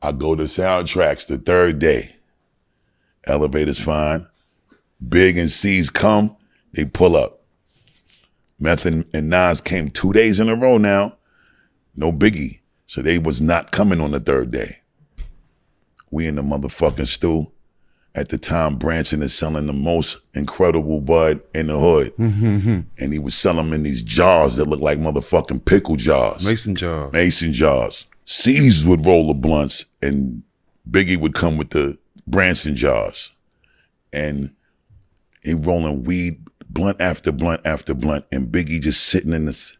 I go to soundtracks the third day. Elevator's fine. Big and C's come, they pull up. Meth and Nas came 2 days in a row now. No Biggie. So they was not coming on the third day. We in the motherfucking stew. At the time, Branson is selling the most incredible bud in the hood. And he was selling them in these jars that look like motherfucking pickle jars. Mason jars. Mason jars. C's would roll the blunts and Biggie would come with the Branson jars. And he rolling weed, blunt after blunt after blunt, and Biggie just sitting in this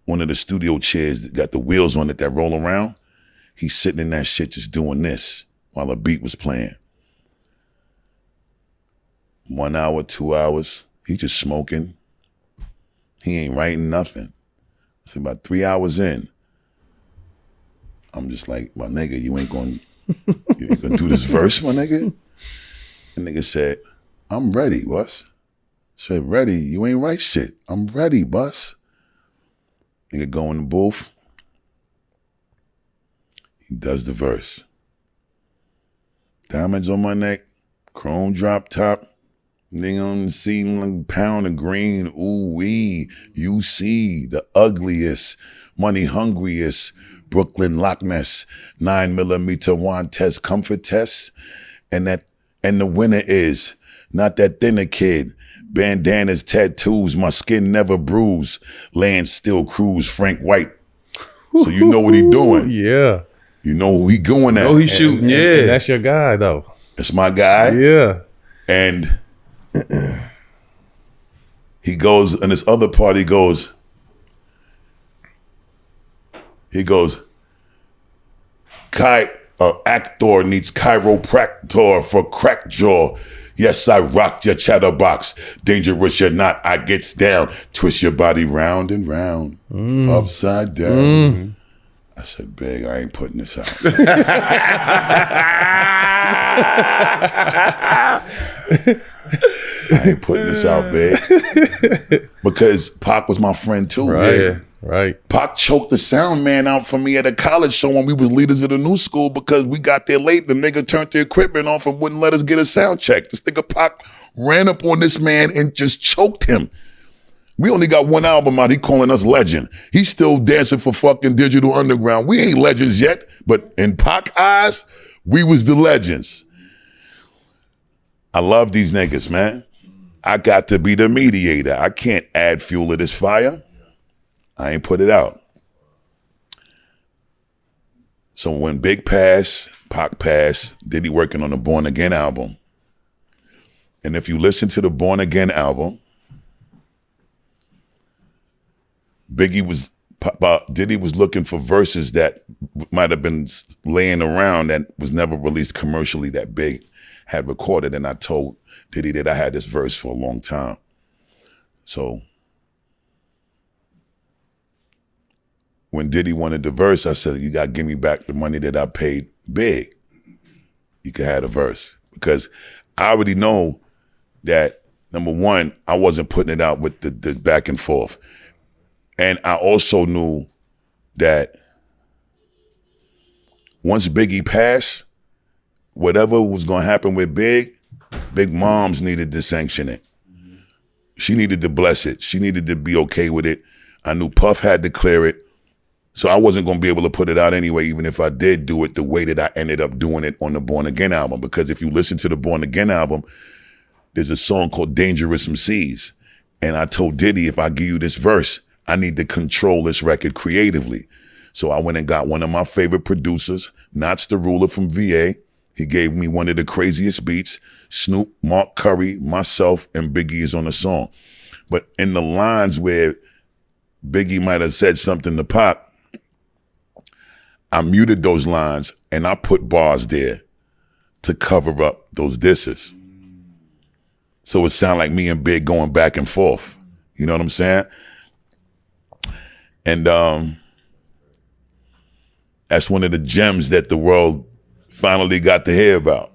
one of the studio chairs that got the wheels on it that roll around. He's sitting in that shit just doing this while a beat was playing. 1 hour, 2 hours, he just smoking. He ain't writing nothing. So about 3 hours in, I'm just like, my nigga, you ain't gonna do this verse, my nigga? The nigga said, I'm ready, boss. Said, ready? You ain't write shit. I'm ready, boss. Nigga go in the booth. He does the verse. Diamonds on my neck, chrome drop top. Nigga on the scene like pound of green. Ooh wee, you see the ugliest, money hungriest, Brooklyn Loch Ness, 9mm wand test, comfort test. And the winner is not that thinner kid. Bandanas, tattoos, my skin never bruised. Land still cruise, Frank White. So you know what he doing. Yeah. You know who he going at. Oh, he's shooting, yeah. And that's your guy, though. That's my guy. Yeah. And he goes, and this other part, he goes, actor needs chiropractor for crack jaw. Yes, I rocked your chatterbox. Dangerous you're not, I gets down. Twist your body round and round, upside down. I said, Big, I ain't putting this out. I ain't putting this out, Big. Because Pac was my friend too. Right, man. Right. Pac choked the sound man out for me at a college show when we was leaders of the new school because we got there late. The nigga turned the equipment off and wouldn't let us get a sound check. This nigga Pac ran up on this man and just choked him. We only got one album out. He calling us legend. He's still dancing for fucking Digital Underground. We ain't legends yet, but in Pac eyes, we was the legends. I love these niggas, man. I got to be the mediator. I can't add fuel to this fire. I ain't put it out. So when Big passed, Pac passed, Diddy working on the Born Again album. And if you listen to the Born Again album, Diddy was looking for verses that might have been laying around that was never released commercially that Big had recorded. And I told Diddy that I had this verse for a long time. So when Diddy wanted the verse, I said, you got to give me back the money that I paid Big. You can have the verse. Because I already know that, number one, I wasn't putting it out with the back and forth. And I also knew that once Biggie passed, whatever was going to happen with Big Moms needed to sanction it. She needed to bless it. She needed to be okay with it. I knew Puff had to clear it. So I wasn't going to be able to put it out anyway, even if I did do it the way that I ended up doing it on the Born Again album. Because if you listen to the Born Again album, there's a song called Dangerous MCs. And I told Diddy, if I give you this verse, I need to control this record creatively. So I went and got one of my favorite producers, Knots the Ruler from VA. He gave me one of the craziest beats. Snoop, Mark Curry, myself, and Biggie is on the song. But in the lines where Biggie might have said something to Pac, I muted those lines and I put bars there to cover up those disses. So it sounded like me and Big going back and forth. You know what I'm saying? And that's one of the gems that the world finally got to hear about.